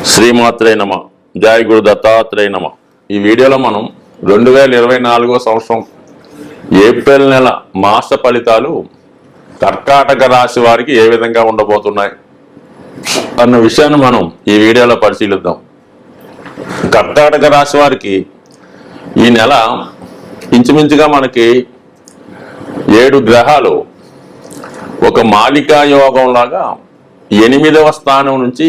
శ్రీమాత్రే నమ. జయ గురు దత్తాత్రేయ నమ. ఈ వీడియోలో మనం 2024 సంవత్సరం ఏప్రిల్ నెల మాస ఫలితాలు కర్కాటక రాశి వారికి ఏ విధంగా ఉండబోతున్నాయి అన్న విషయాన్ని మనం ఈ వీడియోలో పరిశీలిద్దాం. కర్కాటక రాశి వారికి ఈ నెల ఇంచుమించుగా మనకి 7 గ్రహాలు ఒక మాలికా యోగం లాగా 8వ స్థానం నుంచి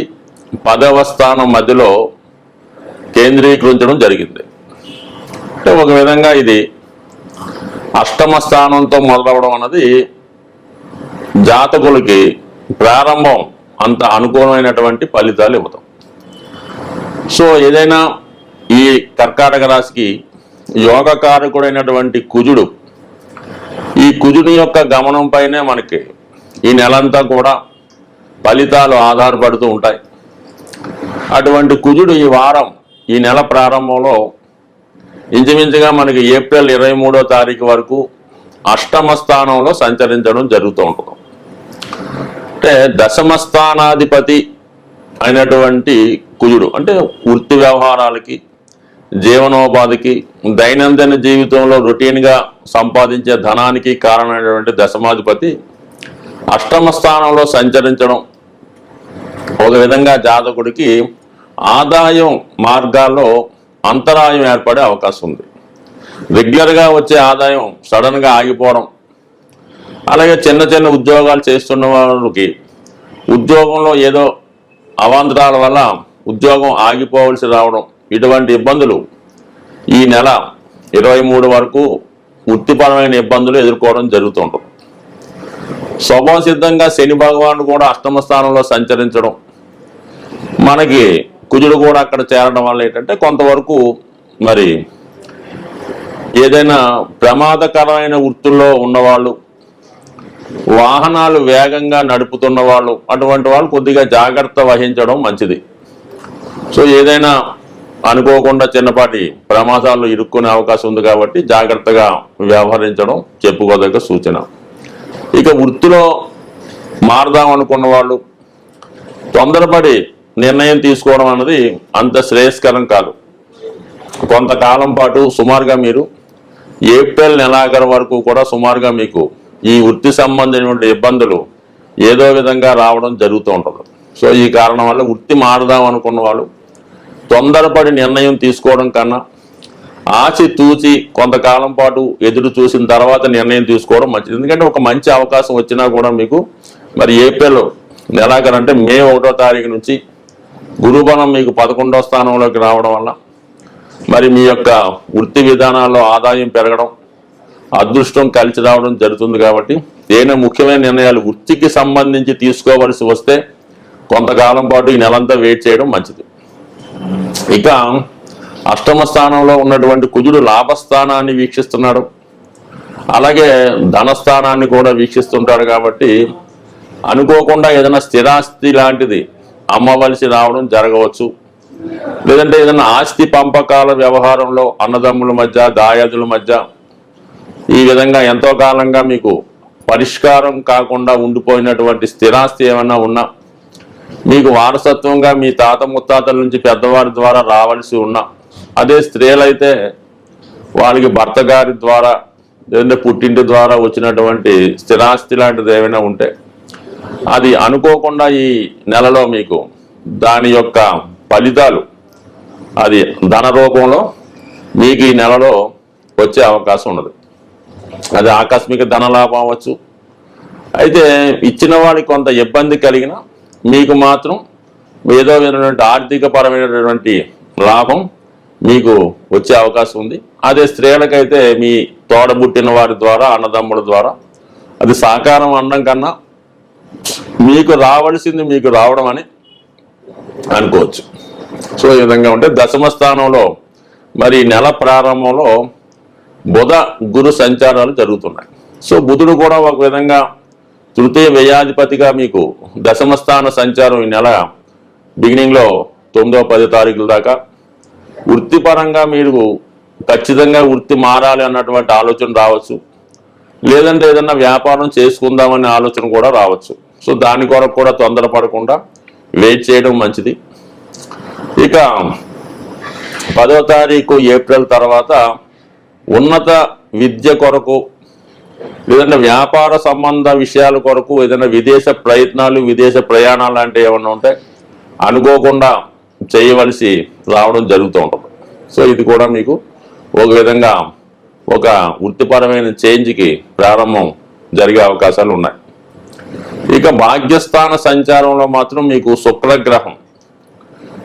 10వ స్థానం మధ్యలో కేంద్రీకరించడం జరిగింది. అంటే ఒక విధంగా ఇది అష్టమ స్థానంతో మొదలవడం అన్నది జాతకులకి ప్రారంభం అంత అనుకూలమైనటువంటి ఫలితాలు ఇవ్వతాం. సో ఏదైనా ఈ కర్కాటక రాశికి యోగకారకుడైనటువంటి కుజుడు, ఈ కుజుని యొక్క గమనం పైనే మనకి ఈ నెలంతా కూడా ఫలితాలు ఆధారపడుతూ ఉంటాయి. అటువంటి కుజుడు ఈ నెల ప్రారంభంలో ఇంచుమించుగా మనకి ఏప్రిల్ 23వ తారీఖు వరకు అష్టమ స్థానంలో సంచరించడం జరుగుతూ ఉంటుంది. అంటే దశమ స్థానాధిపతి అయినటువంటి కుజుడు అంటే వృత్తి వ్యవహారాలకి, జీవనోపాధికి, దైనందిన జీవితంలో రొటీన్గా సంపాదించే ధనానికి కారణమైనటువంటి దశమాధిపతి అష్టమ స్థానంలో సంచరించడం ఒక విధంగా జాతకుడికి ఆదాయం మార్గాల్లో అంతరాయం ఏర్పడే అవకాశం ఉంది. రెగ్యులర్గా వచ్చే ఆదాయం సడన్గా ఆగిపోవడం, అలాగే చిన్న చిన్న ఉద్యోగాలు చేస్తున్న వారికి ఉద్యోగంలో ఏదో అవాంతరాల వల్ల ఉద్యోగం ఆగిపోవలసి రావడం, ఇటువంటి ఇబ్బందులు ఈ నెల 23 వరకు వృత్తిపరమైన ఇబ్బందులు ఎదుర్కోవడం జరుగుతుంటుంది. స్వభావ సిద్ధంగా శని భగవానుడు కూడా అష్టమ స్థానంలో సంచరించడం, మనకి కుజుడు కూడా అక్కడ చేరడం వల్ల ఏంటంటే కొంతవరకు మరి ఏదైనా ప్రమాదకరమైన వృత్తుల్లో ఉన్నవాళ్ళు, వాహనాలు వేగంగా నడుపుతున్న వాళ్ళు, అటువంటి వాళ్ళు కొద్దిగా జాగ్రత్త వహించడం మంచిది. సో ఏదైనా అనుకోకుండా చిన్నపాటి ప్రమాదాలు ఇరుక్కునే అవకాశం ఉంది కాబట్టి జాగ్రత్తగా వ్యవహరించడం చెప్పుకోదగ్గ సూచన. ఇక వృత్తిలో మారదాం అనుకున్న వాళ్ళు తొందరపడి నిర్ణయం తీసుకోవడం అన్నది అంత శ్రేయస్కరం కాదు. కొంతకాలం పాటు సుమారుగా మీరు ఏప్రిల్ నెలాఖరు వరకు కూడా సుమారుగా మీకు ఈ వృత్తి సంబంధించిన ఇబ్బందులు ఏదో విధంగా రావడం జరుగుతూ ఉంటుంది. సో ఈ కారణం వల్ల వృత్తి మారదాం అనుకున్న వాళ్ళు తొందరపడి నిర్ణయం తీసుకోవడం కన్నా ఆచి తూచి కొంతకాలం పాటు ఎదురు చూసిన తర్వాత నిర్ణయం తీసుకోవడం మంచిది. ఎందుకంటే ఒక మంచి అవకాశం వచ్చినా కూడా మీకు మరి ఏప్రిల్ నెలాఖరు అంటే మే 1వ తారీఖు నుంచి గురుబలం మీకు 11వ స్థానంలోకి రావడం వల్ల మరి మీ యొక్క వృత్తి విధానాల్లో ఆదాయం పెరగడం, అదృష్టం కలిసి రావడం జరుగుతుంది. కాబట్టి ఏదైనా ముఖ్యమైన నిర్ణయాలు వృత్తికి సంబంధించి తీసుకోవలసి వస్తే కొంతకాలం పాటు ఈ నెలంతా వెయిట్ చేయడం మంచిది. ఇక అష్టమ స్థానంలో ఉన్నటువంటి కుజుడు లాభస్థానాన్ని వీక్షిస్తున్నాడు, అలాగే ధనస్థానాన్ని కూడా వీక్షిస్తుంటాడు. కాబట్టి అనుకోకుండా ఏదైనా స్థిరాస్తి లాంటిది అమ్మవలసి రావడం జరగవచ్చు. లేదంటే ఏదైనా ఆస్తి పంపకాల వ్యవహారంలో అన్నదమ్ముల మధ్య, దాయాదుల మధ్య ఈ విధంగా ఎంతో కాలంగా మీకు పరిష్కారం కాకుండా ఉండిపోయినటువంటి స్థిరాస్తి ఏమన్నా ఉన్నా, మీకు వారసత్వంగా మీ తాత ముత్తాతల నుంచి పెద్దవారి ద్వారా రావాల్సి ఉన్నా, అదే స్త్రీలైతే వాళ్ళకి భర్త గారి ద్వారా లేదంటే పుట్టింటి ద్వారా వచ్చినటువంటి స్థిరాస్తి లాంటిది ఏమైనా ఉంటే అది అనుకోకుండా ఈ నెలలో మీకు దాని యొక్క ఫలితాలు అది ధన రూపంలో మీకు ఈ నెలలో వచ్చే అవకాశం ఉన్నది. అది ఆకస్మిక ధనలాభం అవ్వచ్చు. అయితే ఇచ్చిన వాడికి కొంత ఇబ్బంది కలిగిన మీకు మాత్రం ఏదో విధమైనటువంటి ఆర్థిక పరమైనటువంటి లాభం మీకు వచ్చే అవకాశం ఉంది. అదే స్త్రీలకైతే మీ తోడబుట్టిన వారి ద్వారా, అన్నదమ్ముల ద్వారా అది సాకారం అనడం కన్నా మీకు రావాల్సింది మీకు రావడం అని అనుకోవచ్చు. సో ఈ విధంగా ఉంటే దశమ స్థానంలో మరి నెల ప్రారంభంలో బుధ గురు సంచారాలు జరుగుతున్నాయి. సో బుధుడు కూడా ఒక విధంగా తృతీయ వ్యయాధిపతిగా మీకు దశమ స్థాన సంచారం ఈ నెల బిగినింగ్లో 9వ 10వ తారీఖుల దాకా వృత్తిపరంగా మీరు ఖచ్చితంగా వృత్తి మారాలి అన్నటువంటి ఆలోచన రావచ్చు. లేదంటే ఏదన్నా వ్యాపారం చేసుకుందామనే ఆలోచన కూడా రావచ్చు. సో దాని కొరకు కూడా తొందరపడకుండా వెయిట్ చేయడం మంచిది. ఇక 10వ తారీఖు ఏప్రిల్ తర్వాత ఉన్నత విద్య కొరకు లేదంటే వ్యాపార సంబంధ విషయాల కొరకు ఏదైనా విదేశ ప్రయత్నాలు విదేశ ప్రయాణాలు లాంటివి ఏమన్నా ఉంటే అనుకోకుండా చేయవలసి రావడం జరుగుతూ ఉంటుంది. సో ఇది కూడా మీకు ఒక విధంగా ఒక వృత్తిపరమైన చేంజ్కి ప్రారంభం జరిగే అవకాశాలు ఉన్నాయి. ఇక భాగ్యస్థాన సంచారంలో మాత్రం మీకు శుక్రగ్రహం,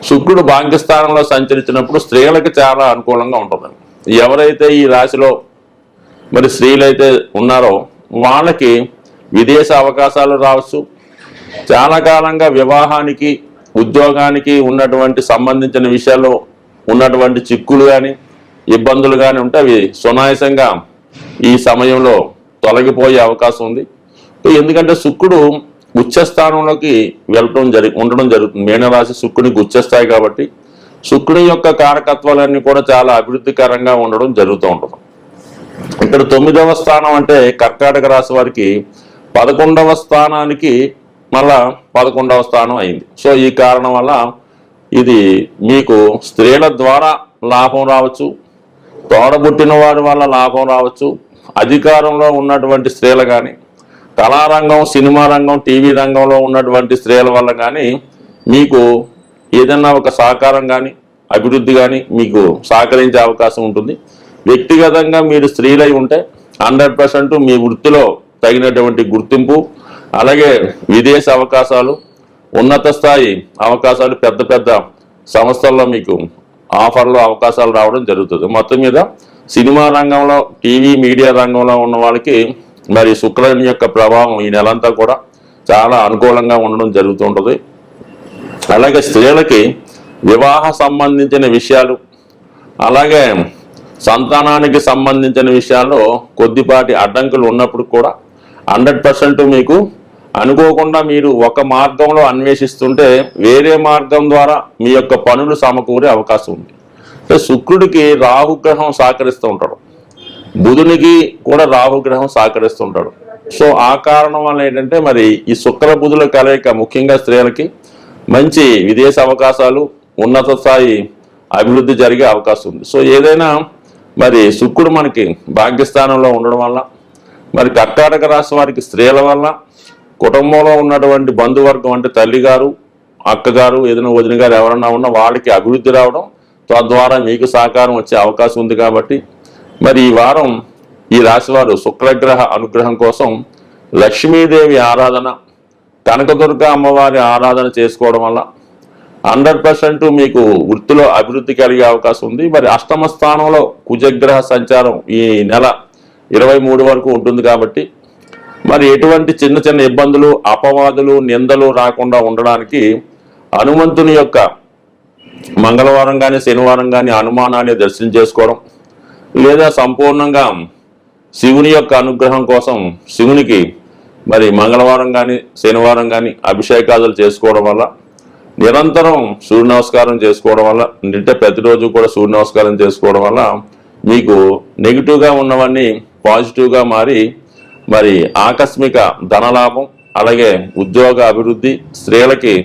శుక్రుడు భాగ్యస్థానంలో సంచరించినప్పుడు స్త్రీలకు చాలా అనుకూలంగా ఉంటుంది. ఎవరైతే ఈ రాశిలో మరి స్త్రీలైతే ఉన్నారో వాళ్ళకి విదేశ అవకాశాలు రావచ్చు. చాలా కాలంగా వివాహానికి ఉద్యోగానికి ఉన్నటువంటి సంబంధించిన విషయాల్లో ఉన్నటువంటి చిక్కులు కానీ ఇబ్బందులు కానీ ఉంటే అవి సునాయాసంగా ఈ సమయంలో తొలగిపోయే అవకాశం ఉంది. ఎందుకంటే శుక్రుడు ఉచ్చస్థానంలోకి ఉండడం జరుగుతుంది. మీనరాశి శుక్రునికి ఉచ్చస్థాయి కాబట్టి శుక్రుని యొక్క కారకత్వాలన్నీ కూడా చాలా అభివృద్ధికరంగా ఉండడం జరుగుతూ ఉంటుంది. ఇక్కడ 9వ స్థానం అంటే కర్కాటక రాశి వారికి 11వ స్థానానికి మళ్ళా 11వ స్థానం అయింది. సో ఈ కారణం వల్ల ఇది మీకు స్త్రీల ద్వారా లాభం రావచ్చు, తోడబుట్టిన వారి వల్ల లాభం రావచ్చు, అధికారంలో ఉన్నటువంటి స్త్రీలు కానీ కళారంగం సినిమా రంగం టీవీ రంగంలో ఉన్నటువంటి స్త్రీల వల్ల కానీ మీకు ఏదైనా ఒక సహకారం కానీ అభివృద్ధి కానీ మీకు సహకరించే అవకాశం ఉంటుంది. వ్యక్తిగతంగా మీరు స్త్రీలై ఉంటే 100% మీ వృత్తిలో తగినటువంటి గుర్తింపు, అలాగే విదేశ అవకాశాలు, ఉన్నత స్థాయి అవకాశాలు, పెద్ద పెద్ద సంస్థల్లో మీకు ఆఫర్లు అవకాశాలు రావడం జరుగుతుంది. మొత్తం మీద సినిమా రంగంలో టీవీ మీడియా రంగంలో ఉన్న వాళ్ళకి మరి శుక్రుని యొక్క ప్రభావం ఈ నెలంతా కూడా చాలా అనుకూలంగా ఉండడం జరుగుతుంటుంది. అలాగే స్త్రీలకి వివాహ సంబంధించిన విషయాలు అలాగే సంతానానికి సంబంధించిన విషయాల్లో కొద్దిపాటి అడ్డంకులు ఉన్నప్పుడు కూడా 100% మీకు అనుకోకుండా మీరు ఒక మార్గంలో అన్వేషిస్తుంటే వేరే మార్గం ద్వారా మీ యొక్క పనులు సమకూరే అవకాశం ఉంది. శుక్రుడికి రాహుగ్రహం సహకరిస్తూ ఉంటాడు, బుధునికి కూడా రాహుగ్రహం సహకరిస్తుంటాడు. సో ఆ కారణం వల్ల ఏంటంటే మరి ఈ శుక్ర బుధుల కలయిక ముఖ్యంగా స్త్రీలకి మంచి విదేశ అవకాశాలు, ఉన్నత స్థాయి అభివృద్ధి జరిగే అవకాశం ఉంది. సో ఏదైనా మరి శుక్రుడు మనకి భాగ్యస్థానంలో ఉండడం వల్ల మరి కర్కాటక రాశి వారికి స్త్రీల వల్ల కుటుంబంలో ఉన్నటువంటి బంధువర్గం అంటే తల్లిగారు అక్కగారు ఏదైనా వదిన గారు ఎవరన్నా ఉన్నా వాళ్ళకి అభివృద్ధి రావడం, తద్వారా మీకు సహకారం వచ్చే అవకాశం ఉంది. కాబట్టి మరి ఈ వారం ఈ రాశి వారు శుక్రగ్రహ అనుగ్రహం కోసం లక్ష్మీదేవి ఆరాధన, కనకదుర్గ అమ్మవారి ఆరాధన చేసుకోవడం వల్ల 100% మీకు వృత్తిలో అభివృద్ధి కలిగే అవకాశం ఉంది. మరి అష్టమ స్థానంలో కుజగ్రహ సంచారం ఈ నెల 23 వరకు ఉంటుంది. కాబట్టి మరి ఎటువంటి చిన్న చిన్న ఇబ్బందులు, అపవాదులు, నిందలు రాకుండా ఉండడానికి హనుమంతుని యొక్క మంగళవారం కానీ శనివారం కానీ హనుమానాన్ని దర్శనం చేసుకోవడం, లేదా సంపూర్ణంగా శివుని యొక్క అనుగ్రహం కోసం శివునికి మరి మంగళవారం కానీ శనివారం కానీ అభిషేకాదులు చేసుకోవడం వల్ల, నిరంతరం సూర్య నమస్కారం చేసుకోవడం వల్ల, అంటే ప్రతిరోజు కూడా సూర్య నమస్కారం చేసుకోవడం వల్ల మీకు నెగిటివ్గా ఉన్నవన్నీ పాజిటివ్గా మారి మరి ఆకస్మిక ధనలాభం, అలాగే ఉద్యోగ అభివృద్ధి, స్త్రీలకి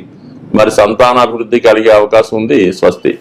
మరి సంతానాభివృద్ధి కలిగే అవకాశం ఉంది. స్వస్తి.